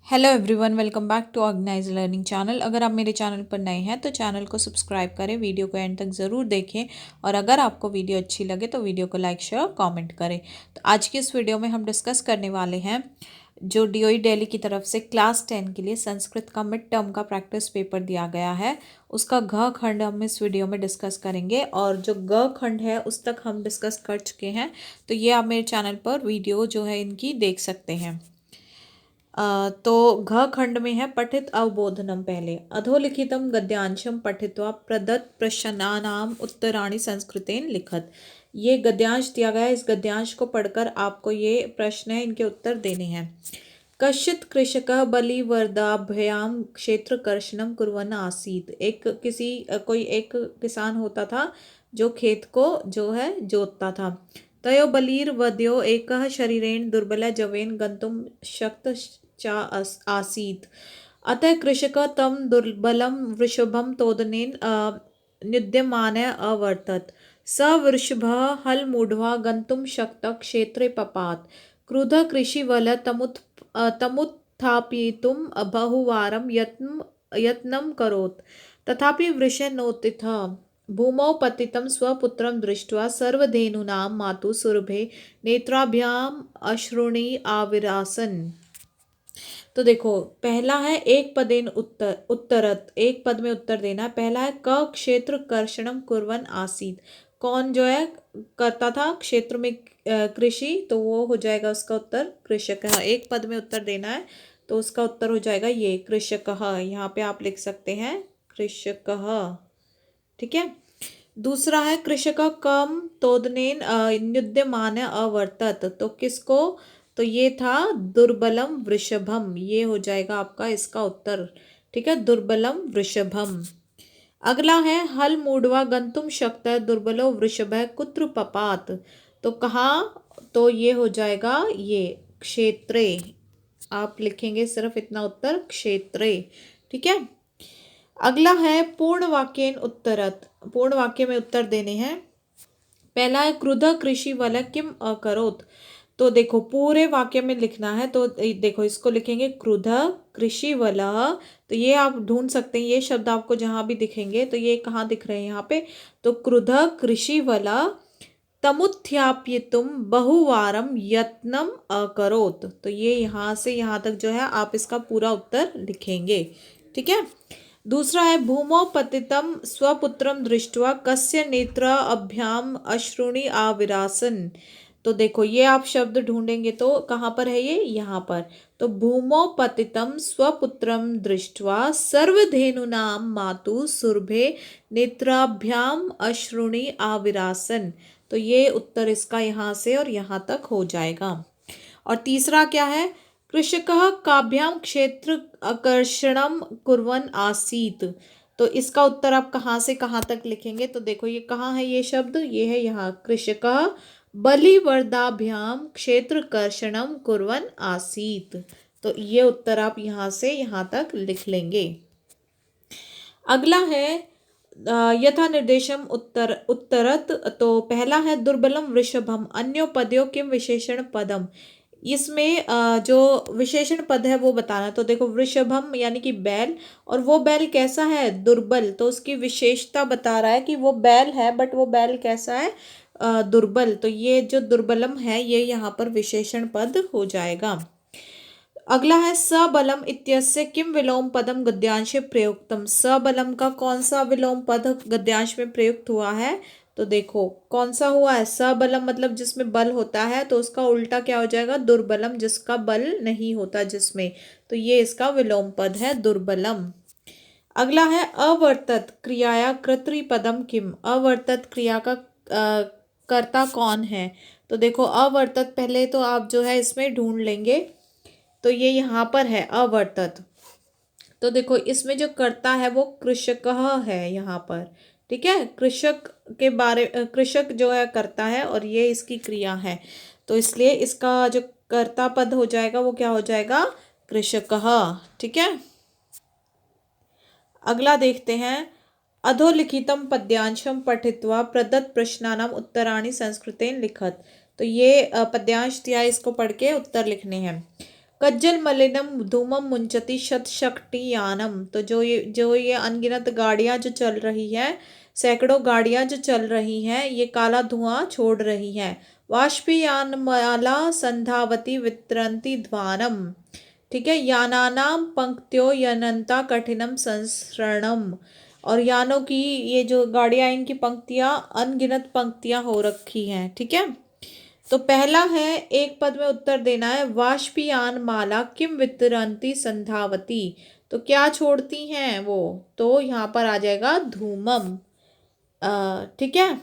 Hello everyone, welcome back to organize learning channel. अगर आप मेरे चैनल पर नए हैं तो चैनल को सब्सक्राइब करें, वीडियो को एंड तक ज़रूर देखें और अगर आपको वीडियो अच्छी लगे तो वीडियो को लाइक शेयर कमेंट करें। तो आज की इस वीडियो में हम डिस्कस करने वाले हैं जो डीओई दिल्ली की तरफ से क्लास 10 के लिए संस्कृत का मिड टर्म का प्रैक्टिस पेपर दिया गया है, उसका घ खंड हम इस वीडियो में डिस्कस करेंगे और जो ग खंड है उस तक हम डिस्कस कर चुके हैं। तो ये आप मेरे चैनल पर वीडियो जो है इनकी देख सकते हैं। तो घ खंड में है पठित अवबोधनम। पहले अधोलिखितम गद्यांशम पठित्वा प्रदत्त प्रश्नानाम उत्तराणि संस्कृतेन लिखत। ये गद्यांश दिया गया है, इस गद्यांश को पढ़कर आपको ये प्रश्न है, इनके उत्तर देने हैं। कश्चित कृषकः बलिवर्दाभ्याम क्षेत्र कर्षणम कुर्वन् आसीत्। कोई एक किसान होता था जो खेत को जो है जोतता था। तयो बलिर्वद्यो एकः शरीरेण दुर्बल जवेन गन्तुं शक्त आसीत्। अतः कृषकः तं दुर्बलं वृषभं तोदनेन निद्यमानः अवर्तत। स वृषभः हलमूढ्वा गन्तुं शक्तः क्षेत्रे पपात। क्रुद्धः कृषिवलः तमुत्थापयितुं बहुवारं यत्नं करोत्, तथापि वृषः नोत्थितः। भूमौ पतितं स्वपुत्रं दृष्ट्वा सर्वधेनूनां मातुः सुरभे नेत्राभ्याम् अश्रूणि आविरासन्। तो देखो, पहला है एक पदेन उत्तरत, एक पद में उत्तर देना है। पहला है क क्षेत्र कर्षणम कुर्वन् आसीत्। कौन जो है करता था क्षेत्र में कृषि, तो वो हो जाएगा उसका उत्तर कृषक। एक पद में उत्तर देना है तो उसका उत्तर हो जाएगा ये कृषक। यहाँ पे आप लिख सकते हैं कृषक। ठीक है। दूसरा है कृषक कम तोदनेन युध्यमान अवर्तत। तो किसको, तो ये था दुर्बलम वृषभम, ये हो जाएगा आपका इसका उत्तर। ठीक है, दुर्बलम वृषभम। अगला है हल मूढ़वा गंतुम शक्त दुर्बलो वृषभ कुत्र पपात। तो कहाँ, तो ये हो जाएगा ये क्षेत्रे। आप लिखेंगे सिर्फ इतना उत्तर क्षेत्रे। ठीक है। अगला है पूर्ण वाक्यन उत्तरत। पूर्ण वाक्य में उत्तर देने हैं। पहला है क्रुद्ध कृषि वल किम अकरोत। तो देखो पूरे वाक्य में लिखना है, तो देखो इसको लिखेंगे क्रुद्ध कृषि वल। तो ये आप ढूंढ सकते हैं, ये शब्द आपको जहां भी दिखेंगे तो ये कहाँ दिख रहे हैं यहाँ पे, तो क्रुद्ध कृषि वल तमुत्थापयितुम बहुवारम यत्नम अकरोत। तो ये यहाँ से यहाँ तक जो है आप इसका पूरा उत्तर लिखेंगे। ठीक है। दूसरा है भूमौ पतितम स्वपुत्रम दृष्ट्वा कस्य नेत्र अभ्याम अश्रुणि आविरासन। तो देखो ये आप शब्द ढूंढेंगे तो कहाँ पर है ये, यहाँ पर। तो भूमौ पतितम स्वपुत्रम दृष्ट्वा सर्वधेनुनां मातु सुरभे नेत्राभ्याम अश्रुणि आविरासन। तो ये उत्तर इसका यहाँ से और यहाँ तक हो जाएगा। और तीसरा क्या है, कृषकः काभ्याम क्षेत्र आकर्षणम कुर्वन् आसीत्। तो इसका उत्तर आप कहाँ से कहाँ तक लिखेंगे, तो देखो ये कहाँ है ये शब्द, ये है यहाँ कृषकः बलिवर्दाभ्याम क्षेत्र कर्षणम कुर्वन् आसीत्। तो ये उत्तर आप यहाँ से यहाँ तक लिख लेंगे। अगला है यथा निर्देशम उत्तरत। तो पहला है दुर्बलम वृषभम अन्योपद्यो किम विशेषण पदम। इसमें जो विशेषण पद है वो बताना। तो देखो वृषभम यानी कि बैल, और वो बैल कैसा है, दुर्बल। तो उसकी विशेषता बता रहा है कि वो बैल है बट वो बैल कैसा है, दुर्बल। तो ये जो दुर्बलम है ये यहाँ पर विशेषण पद हो जाएगा। अगला है सबलम इत्यस्य किम विलोम पदम गद्यांशे प्रयुक्तम। सबलम का कौन सा विलोम पद गद्यांश में प्रयुक्त हुआ है, तो देखो कौन सा हुआ है, सबलम मतलब जिसमें बल होता है, तो उसका उल्टा क्या हो जाएगा, दुर्बलम जिसका बल नहीं होता जिसमें। तो ये इसका विलोम पद है दुर्बलम। अगला है अवर्तत क्रियाया कर्तृपदम किम। अवर्तत क्रिया का कर्ता कौन है, तो देखो अवर्तत पहले तो आप जो है इसमें ढूंढ लेंगे। तो ये यहाँ पर है अवर्तत। तो देखो इसमें जो कर्ता है वो कृषक है यहाँ पर। ठीक है, कृषक जो है करता है और ये इसकी क्रिया है, तो इसलिए इसका जो कर्ता पद हो जाएगा वो क्या हो जाएगा, कृषक। ठीक है। अगला देखते हैं अधोलिखितम पद्यांशम पठित्वा प्रदत्त प्रश्नानाम उत्तराणि संस्कृतेन लिखत। तो ये पद्यांश दिया है, इसको पढ़ के उत्तर लिखने हैं। कज्जल मलिनम धूमम मुंचति शतशक्ति यानम। तो जो ये अनगिनत गाड़ियां जो चल रही है, सैकड़ों गाड़ियां जो चल रही हैं, ये काला धुआं छोड़ रही हैं। वाष्पीयान माला संधावती वितरंती ध्वानम। ठीक है, यानानाम पंक्त्यो यनंता कठिनम संसरणम। और यानों की ये जो गाड़ियां, इनकी पंक्तियां अनगिनत पंक्तियां हो रखी हैं। ठीक है, तो पहला है, एक पद में उत्तर देना है। वाष्पीयान माला किम वितरंती संधावती। तो क्या छोड़ती हैं वो, तो यहाँ पर आ जाएगा धूमम। ठीक है,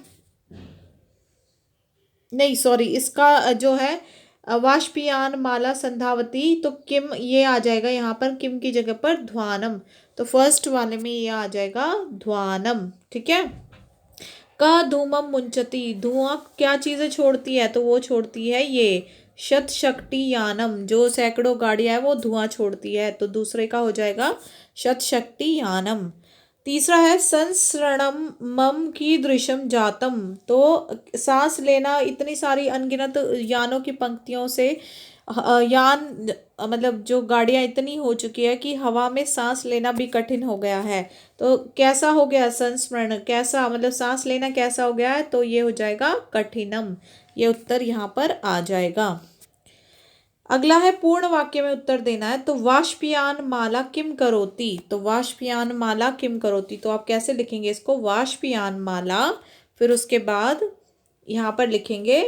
नहीं सॉरी, इसका जो है वाष्पीयान माला संधावती, तो किम ये आ जाएगा यहाँ पर, किम की जगह पर ध्वानम। तो फर्स्ट वाले में ये आ जाएगा ध्वानम। ठीक है, का धूमम मुंचती, धुआं क्या चीजें छोड़ती है, तो वो छोड़ती है ये शत शक्ति यानम, जो सैकड़ों गाड़ियां है वो धुआं छोड़ती है। तो दूसरे का हो जाएगा शत शक्ति यानम। तीसरा है संसरणम मम की दृशम जातम। तो सांस लेना इतनी सारी अनगिनत यानों की पंक्तियों से यान मतलब जो गाड़ियां इतनी हो चुकी है कि हवा में सांस लेना भी कठिन हो गया है। तो कैसा हो गया संस्मरण, कैसा मतलब सांस लेना कैसा हो गया है, तो ये हो जाएगा कठिनम। ये उत्तर यहाँ पर आ जाएगा। अगला है पूर्ण वाक्य में उत्तर देना है। तो वाष्पयान माला किम करोति। तो वाष्पयान माला किम करोति, तो आप कैसे लिखेंगे इसको, वाष्पयान माला, फिर उसके बाद यहाँ पर लिखेंगे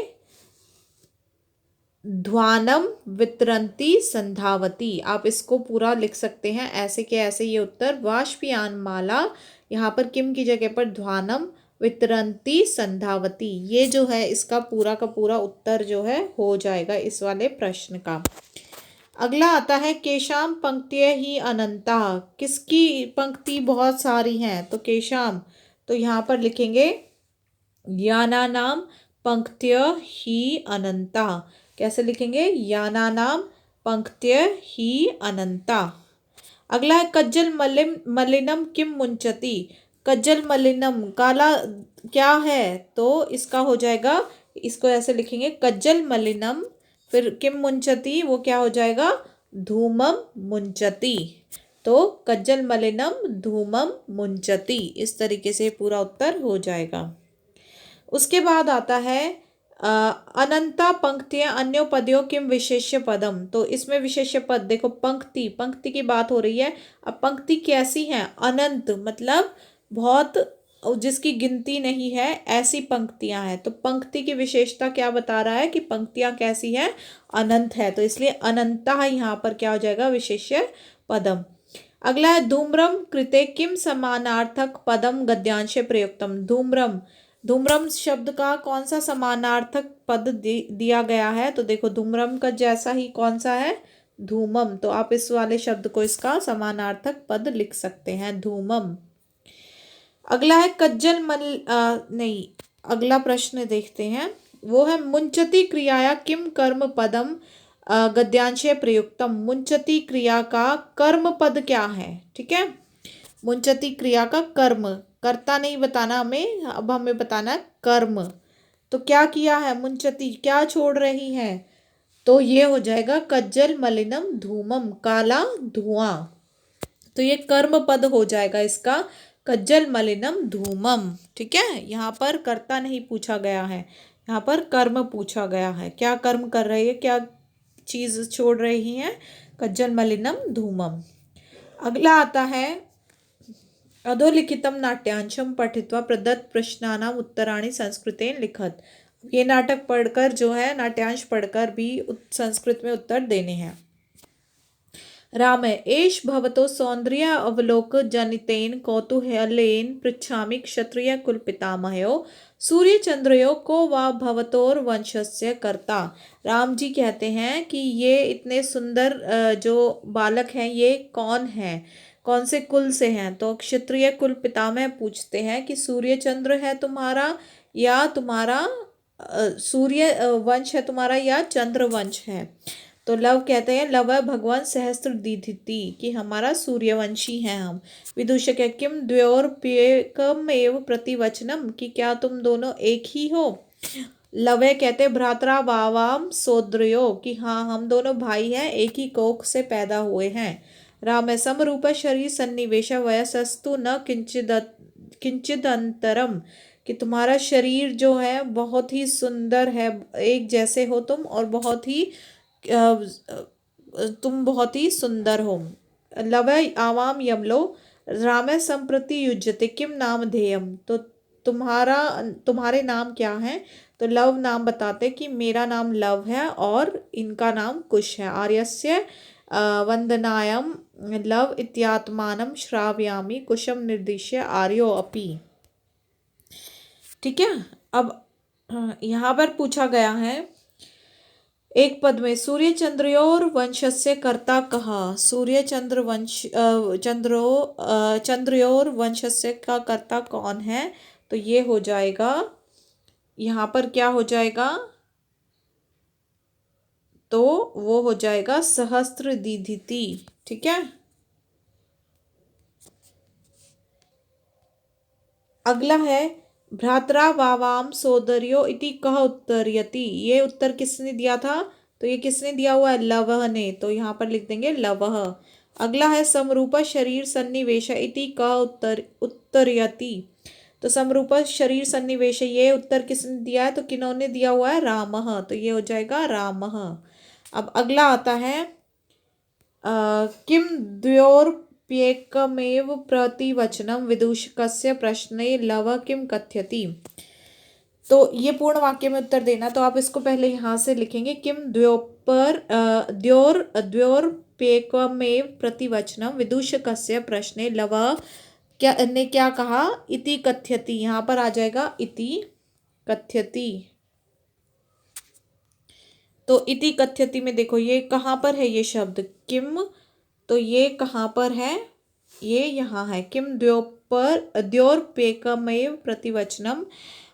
ध्वानम वितरंती संधावती। आप इसको पूरा लिख सकते हैं ऐसे के ऐसे। ये उत्तर वाष्पयान माला, यहाँ पर किम की जगह पर ध्वानम वितरंती संधावती, ये जो है इसका पूरा का पूरा उत्तर जो है हो जाएगा इस वाले प्रश्न का। अगला आता है केशाम पंक्तिय ही अनंता। किसकी पंक्ति बहुत सारी हैं, तो केशाम, तो यहाँ पर लिखेंगे याना नाम पंक्त्य ही अनंता। कैसे लिखेंगे, याना नाम पंक्त्य ही अनंता। अगला है कज्जल मलिनम किम मुंचती। कज्जल मलिनम काला क्या है, तो इसका हो जाएगा, इसको ऐसे लिखेंगे कज्जल मलिनम, फिर किम मुंचती, वो क्या हो जाएगा धूमम मुंचती। तो कज्जल मलिनम धूमम मुंचती, इस तरीके से पूरा उत्तर हो जाएगा। उसके बाद आता है अनंता पंक्तियां अन्योपद्यो किम विशेष्य पदम। तो इसमें विशेष्य पद देखो, पंक्ति, पंक्ति की बात हो रही है। अब पंक्ति कैसी है, अनंत मतलब बहुत, जिसकी गिनती नहीं है, ऐसी पंक्तियां हैं। तो पंक्ति की विशेषता क्या बता रहा है कि पंक्तियां कैसी है, अनंत है। तो इसलिए अनंता यहाँ पर क्या हो जाएगा, विशेष्य पदम। अगला है धूम्रम कृते किम समानार्थक पदम गद्यांश प्रयुक्तम। धूम्रम, धूम्रम शब्द का कौन सा समानार्थक पद दिया गया है, तो देखो धूम्रम का जैसा ही कौन सा है, धूमम। तो आप इस वाले शब्द को इसका समानार्थक पद लिख सकते हैं, धूमम। अगला है कज्जल नहीं, अगला प्रश्न देखते हैं, वो है मुंचती क्रियाया किम कर्म पदम गद्यांश प्रयुक्तम। मुंचती क्रिया का कर्म पद क्या है, ठीक है, मुंचती क्रिया का कर्म, कर्ता नहीं बताना हमें, अब हमें बताना है कर्म। तो क्या किया है, मुंचती क्या छोड़ रही है, तो ये हो जाएगा कज्जल मलिनम धूमम, काला धुआं। तो ये कर्म पद हो जाएगा इसका, कज्जल मलिनम धूमम। ठीक है, यहाँ पर कर्ता नहीं पूछा गया है, यहाँ पर कर्म पूछा गया है, क्या कर्म कर रही है, क्या चीज छोड़ रही है, कज्जल मलिनम धूमम। अगला आता है अधोलिखितम नाट्यांशम पठित्वा प्रदत्त प्रश्नानाम उत्तराणि संस्कृतेन लिखत। ये नाटक पढ़कर जो है, नाट्यांश पढ़कर भी संस्कृत में उत्तर देने हैं। राम एष भवतो सौंदर्य अवलोक जनितेन कौतूहलेन पृच्छामि क्षत्रिय कुल पितामहो सूर्य चंद्रयो को वा भवतोर वंशस्य कर्ता। राम जी कहते हैं कि ये इतने सुंदर जो बालक हैं ये कौन हैं, कौन से कुल से हैं, तो क्षत्रिय कुल पितामह पूछते हैं कि सूर्य चंद्र है तुम्हारा या तुम्हारा सूर्य वंश है तुम्हारा या चंद्र वंश है। तो लव कहते हैं लव भगवान सहस्त्र दीधिति, कि हमारा सूर्यवंशी हैं हम। विदूषक है किम द्वयोरप्येकम एव प्रतिवचनम, कि क्या तुम दोनों एक ही हो। लवे कहते भ्रातरा वावाम सोदर्यो, कि हाँ हम दोनों भाई हैं, एक ही कोख से पैदा हुए हैं। राम समरूप शरीर सन्निवेश वयसस्तु न किंचिदंतरम, कि तुम्हारा शरीर जो है बहुत ही सुंदर है, एक जैसे हो तुम, और बहुत ही तुम बहुत ही सुंदर हो। लवय आवाम यमलो राम संप्रति युज्यते किम नाम ध्येयम, तो तुम्हारे नाम क्या है। तो लव नाम बताते कि मेरा नाम लव है और इनका नाम कुश है। आर्यस्य वंदनायम लव इत्यात्मानम श्रावयामि कुशम निर्दिश्य आर्यो अपि। ठीक है। अब यहाँ पर पूछा गया है एक पद में, सूर्य चंद्रयोर वंशस्य कर्ता कहा। सूर्य चंद्र वंश चंद्रयोर वंशस्य का कर्ता कौन है। तो ये हो जाएगा, यहाँ पर क्या हो जाएगा, तो वो हो जाएगा सहस्त्रदीधिति। ठीक है। अगला है भ्रात्रा वावाम सोदर्यो इति कह उत्तरयति, ये उत्तर किसने दिया था। तो ये किसने दिया हुआ है, लवह ने, तो यहाँ पर लिख देंगे लवह। अगला है समरूप शरीर सन्निवेश इति कह उत्तरयति, तो समरूप शरीर सन्निवेश, ये उत्तर किसने दिया है, तो किन्होंने दिया हुआ है, रामः, तो ये हो जाएगा रामः। अब अगला आता है किम द्वयोरप्येकमेव प्रतिवचनम विदूषकस्य प्रश्ने लव किम कथ्यति, तो ये पूर्ण वाक्य में उत्तर देना। तो आप इसको पहले यहाँ से लिखेंगे, किम द्वयोरप्येकमेव प्रतिवचनम विदूषकस्य प्रश्ने लव क्या ने क्या कहा, इति कथ्यति, यहाँ पर आ जाएगा इति कथ्यति। तो इति कथ्यति में देखो ये कहाँ पर है, ये शब्द किम, तो ये कहाँ पर है, ये यहाँ है। किम द्वयोरप्येकमेव प्रतिवचनम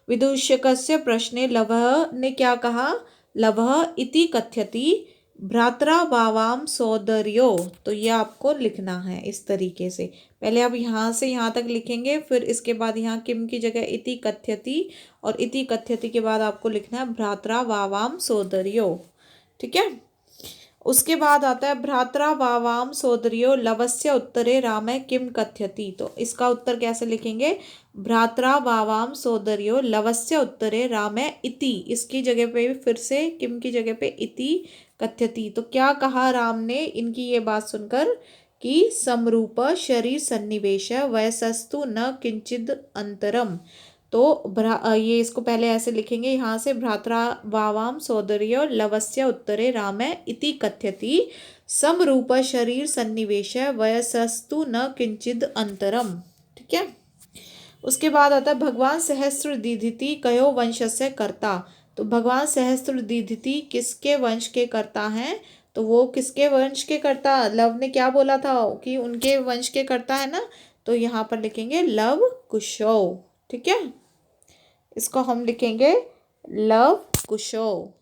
विदूषकस्य प्रश्ने लवः ने क्या कहा, लवः इति कथ्यति भ्रात्रा वावाम सोदर्यो, तो ये आपको लिखना है इस तरीके से। पहले आप यहाँ से यहाँ तक लिखेंगे, फिर इसके बाद यहाँ किम की जगह इति कथ्यति, और इति कथ्यति के बाद आपको लिखना है भ्रात्रा वावाम सोदर्यो। ठीक है। उसके बाद आता है भ्रात्रा वावाम सोदर्यो लवस्य उत्तरे रामे किम कथ्यति, तो इसका उत्तर कैसे लिखेंगे, भ्रात्रा वावाम सोदर्यो लवस्य उत्तरे रामे इति, इसकी जगह पे फिर से किम की जगह पे इति कथ्यति। तो क्या कहा राम ने इनकी ये बात सुनकर, कि समरूप शरीर सन्निवेश वयसस्तु न किंचिद अंतरम, तो ये इसको पहले ऐसे लिखेंगे यहाँ से, भ्रात्रा वावाम सोदर्यो लवस्य उत्तरे रामे इति कथ्यति समरूप शरीर सन्निवेश वयसस्तु न किंचिद अंतरम। ठीक है। उसके बाद आता है भगवान सहस्त्रदीधिति कयो वंशस्य कर्ता, तो भगवान सहस्त्रदीधिति किसके वंश के कर्ता हैं, तो वो किसके वंश के कर्ता, लव ने क्या बोला था कि उनके वंश के कर्ता है ना, तो यहाँ पर लिखेंगे लव कुशो। ठीक है। इसको हम लिखेंगे लव कुशो।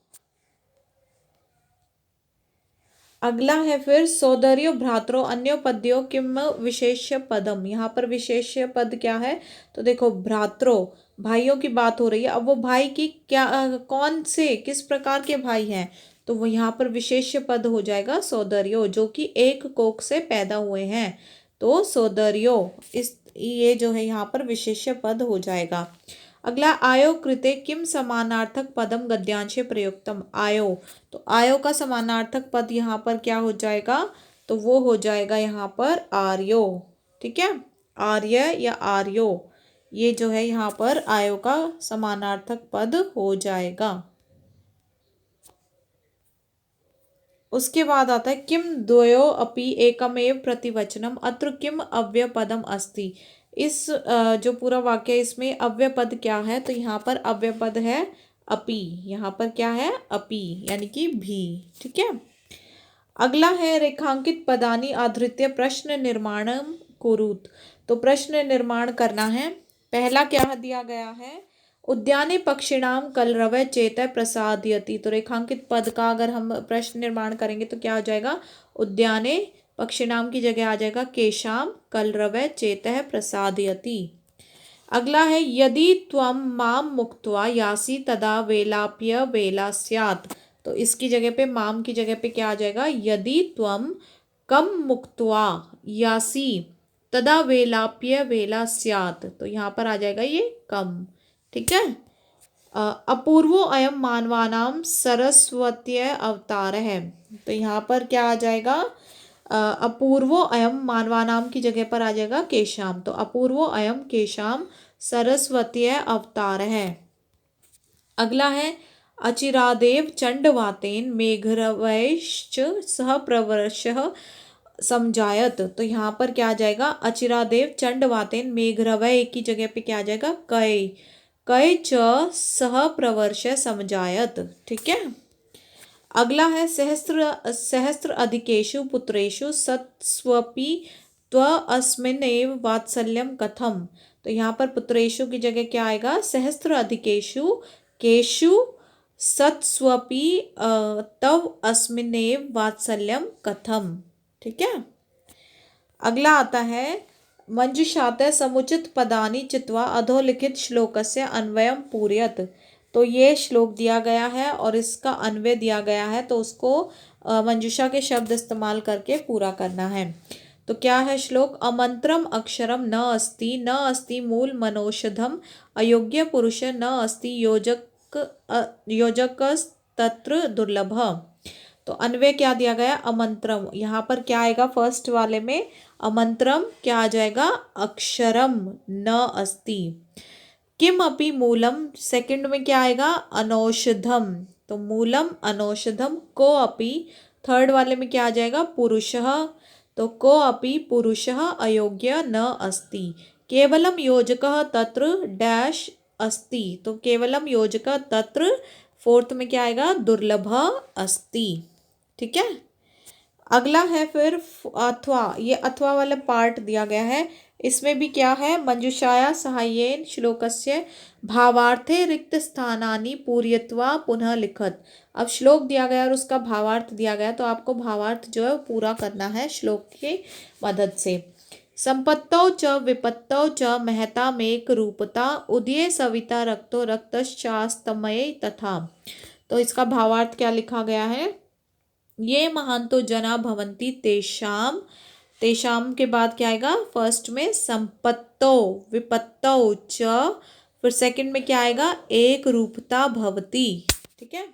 अगला है फिर सोदर्यो भ्रातरो अन्यो पद्यो किम विशेष्य पदम, यहाँ पर विशेष्य पद क्या है, तो देखो भ्रातरो भाइयों की बात हो रही है। अब वो भाई की क्या कौन से किस प्रकार के भाई हैं, तो वो यहाँ पर विशेष्य पद हो जाएगा सोदर्यो, जो कि एक कोख से पैदा हुए हैं, तो सोदर्यो इस ये जो है यहाँ पर विशेष्य पद हो जाएगा। अगला आयो कृते किम समानार्थक पदम गद्यांशे प्रयुक्तम, आयो, तो आयो का समानार्थक पद यहाँ पर क्या हो जाएगा, तो वो हो जाएगा यहाँ पर आर्यो। ठीक है। आर्य या आर्यो, ये जो है यहाँ पर आयो का समानार्थक पद हो जाएगा। उसके बाद आता है किम द्वयो अपि एकमेव प्रतिवचनम अत्र किम अव्यपदम अस्ति, इस जो पूरा वाक्य है इसमें अव्यपद क्या है, तो यहाँ पर अव्यपद है अपि, यहाँ पर क्या है अपि यानी कि भी। ठीक है। अगला है रेखांकित पदानी आधृत्य प्रश्न निर्माणम कुरुत, तो प्रश्न निर्माण करना है। पहला क्या दिया गया है, उद्याने पक्षिणाम कलरव चेत प्रसादयति, तो रेखांकित पद का अगर हम प्रश्न निर्माण करेंगे तो क्या हो जाएगा, उद्याने पक्षिणाम की जगह आ जाएगा केशाम कलरव चेत प्रसादयति। अगला है यदि त्वं माम मुक्त्वा यासि तदा वेलाप्य वेला स्यात्। तो इसकी जगह पे माम की जगह पे क्या आ जाएगा, यदि त्वं कम मुक्त्वा यासि तदा वेलाप्य वेला स्यात्। तो यहाँ पर आ जाएगा ये कम। ठीक है। अपूर्वो अयम मानवानाम सरस्वत्य अवतार है। तो यहाँ पर क्या आ जाएगा, अपूर्वो अयम मानवानाम की जगह पर आ जाएगा केशाम। तो अपूर्वो अयम केशाम सरस्वतीय अवतार है। अगला है अचिरादेव चंडवातेन मेघरवैश्च सह प्रवर्षः समझायत। तो यहाँ पर क्या आ जाएगा, अचिरादेव चंडवातेन मेघरवै की जगह पे क्या आ जाएगा, कय कय च सह प्रवर्ष समझायत। ठीक है। अगला है सहस्त्र सहस्त्र अधिकेषु पुत्रेषु सत्स्वपि त्व अस्मिन्नेव वात्सल्यम कथम। तो यहाँ पर पुत्रेषु की जगह क्या आएगा, सहस्त्र अधिकेषु केषु सत्स्वपि तव अस्मिन्नेव वात्सल्यम कथम। ठीक है। अगला आता है मंजुषात समुचित पदानि चित्वा अधोलिखित श्लोकस्य अन्वयम पूरयत। तो ये श्लोक दिया गया है और इसका अन्वय दिया गया है, तो उसको मंजुषा के शब्द इस्तेमाल करके पूरा करना है। तो क्या है श्लोक, अमंत्रम अक्षरम न अस्ति न अस्ति मूल मनोषधम अयोग्य पुरुष न अस्ति योजक तत्र दुर्लभ। तो अन्वय क्या दिया गया, अमंत्रम। यहाँ पर क्या आएगा, फर्स्ट वाले में अमंत्रम क्या आ जाएगा, अक्षरम न अस्ति। किम अपि मूलम, सेकंड में क्या आएगा, अनौषधम। तो मूलम अनौषधम को अपि, थर्ड वाले में क्या आ जाएगा, पुरुषः। तो को अपि पुरुषः अयोग्य न अस्ति। केवलम योजकः तत्र डैश अस्ति। तो केवलम योजकः तत्र, फोर्थ में क्या आएगा, दुर्लभ अस्ति। ठीक है। अगला है फिर अथवा, ये अथवा वाला पार्ट दिया गया है। इसमें भी क्या है, मंजुषाया सहायेन श्लोकस्य भावार्थे रिक्त स्थानानि पूरयित्वा पुनः लिखत। अब श्लोक दिया गया और उसका भावार्थ दिया गया, तो आपको भावार्थ जो है पूरा करना है श्लोक की मदद से। संपत्तौ च विपत्तौ च महता मेक रूपता उदये सविता रक्तो रक्तश्चास्तमये तथा। तो इसका भावार्थ क्या लिखा गया है, ये महांतो जना भवन्ति तेषाम, तेषाम के बाद क्या आएगा, फर्स्ट में संपत्तो विपत्तौ च, फिर सेकंड में क्या आएगा, एक रूपता भवति। ठीक है।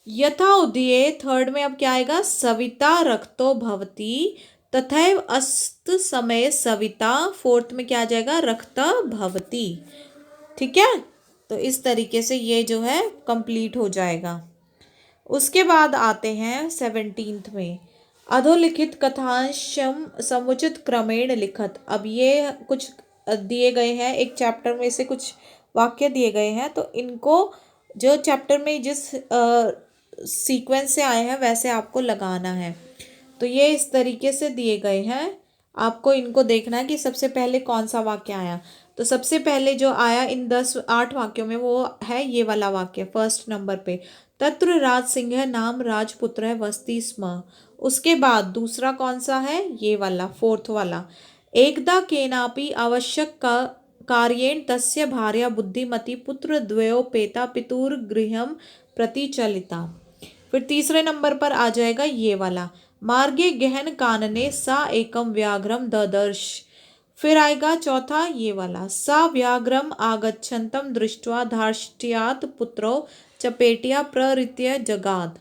यथा उदये, थर्ड में अब क्या आएगा, सविता रक्तो भवति तथैव अस्त समय सविता, फोर्थ में क्या आ जाएगा, रक्ता भवति। ठीक है। तो इस तरीके से ये जो है कंप्लीट हो जाएगा। उसके बाद आते हैं 17th में, अधोलिखित कथांशम समुचित क्रमेण लिखत। अब ये कुछ दिए गए हैं, एक चैप्टर में से कुछ वाक्य दिए गए हैं, तो इनको जो चैप्टर में जिस सीक्वेंस से आए हैं वैसे आपको लगाना है। तो ये इस तरीके से दिए गए हैं, आपको इनको देखना है कि सबसे पहले कौन सा वाक्य आया। तो सबसे पहले जो आया इन 8 वाक्यों में वो है ये वाला वाक्य फर्स्ट नंबर पे, तत्र राज सिंह नाम राजपुत्र वस्ति स्म। उसके बाद दूसरा कौन सा है, ये वाला फोर्थ वाला, एकदा केनापि आवश्यक का कार्येण तस्य भार्या बुद्धिमती पुत्र द्वयोपेता पितुर्गृहं प्रति चलिता। फिर तीसरे नंबर पर आ जाएगा ये वाला, मार्गे गहन कानने सा एकम व्याघ्रम ददर्श। फिर आएगा चौथा ये वाला, सा व्याघ्रम आगच्छन्तम दृष्ट्वा धार्ष्ट्यात् पुत्रो चपेटिया प्ररित्य जगाद।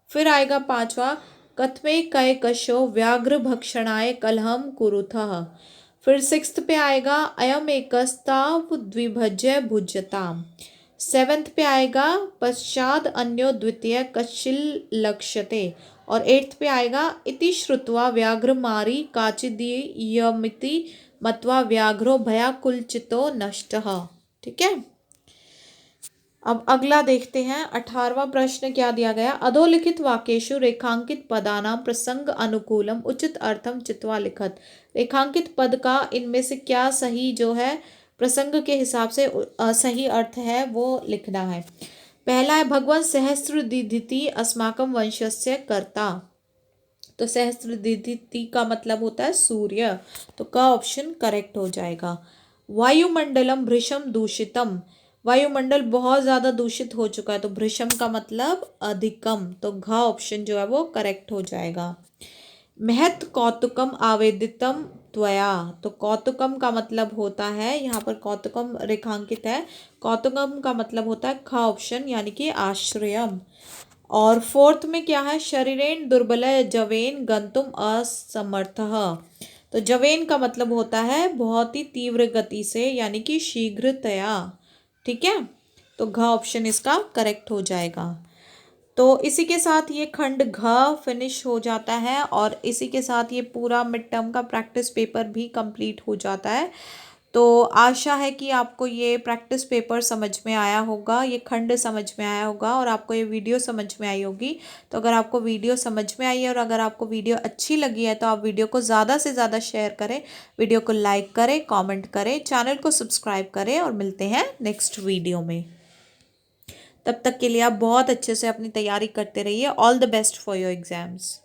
फिर आएगा पांचवा, कथमे कैकशो व्याघ्र भक्षणाय कलहम कुरुथः। फिर 6th पे आएगा अयम एकस्ताव द्विभज्य भुज्यताम। 7th पे आएगा पश्चाद अन्यो द्वितीय कशिल लक्ष्यते। और 8th पे आएगा इति श्रुत्वा व्याघ्र मारी काचिदीयमिति मत्वा व्याघ्रो भयाकुलचितो नष्टः। ठीक है। अब अगला देखते हैं 18वां प्रश्न क्या दिया गया, अधोलिखित वाक्येषु रेखांकित पदानाम प्रसंग अनुकूलम उचित अर्थम चित्वा लिखत। रेखांकित पद का इनमें से क्या सही जो है प्रसंग के हिसाब से सही अर्थ है वो लिखना है। पहला है भगवान सहस्रदीधिति अस्माकं वंशस्य कर्ता। तो सहस्रदीधिति का मतलब होता है सूर्य, तो का ऑप्शन करेक्ट हो जाएगा। वायुमंडलम भृशम दूषितम, वायुमंडल बहुत ज़्यादा दूषित हो चुका है, तो भृशम का मतलब अधिकम, तो घ ऑप्शन जो है वो करेक्ट हो जाएगा। महत कौतुकम आवेदितम त्वया, तो कौतुकम का मतलब होता है, यहाँ पर कौतुकम रेखांकित है, कौतुकम का मतलब होता है ख ऑप्शन यानी कि आश्रयम। और फोर्थ में क्या है, शरीरेन दुर्बल जवेन गंतुम असमर्थः, तो जवेन का मतलब होता है बहुत ही तीव्र गति से यानी कि शीघ्रतया। ठीक है, तो घ ऑप्शन इसका करेक्ट हो जाएगा। तो इसी के साथ ये खंड घ फिनिश हो जाता है और इसी के साथ ये पूरा मिड टर्म का प्रैक्टिस पेपर भी कंप्लीट हो जाता है। तो आशा है कि आपको ये प्रैक्टिस पेपर समझ में आया होगा, ये खंड समझ में आया होगा और आपको ये वीडियो समझ में आई होगी। तो अगर आपको वीडियो समझ में आई है और अगर आपको वीडियो अच्छी लगी है तो आप वीडियो को ज़्यादा से ज़्यादा शेयर करें, वीडियो को लाइक करें, कमेंट करें, चैनल को सब्सक्राइब करें और मिलते हैं नेक्स्ट वीडियो में। तब तक के लिए आप बहुत अच्छे से अपनी तैयारी करते रहिए। All the best for your exams.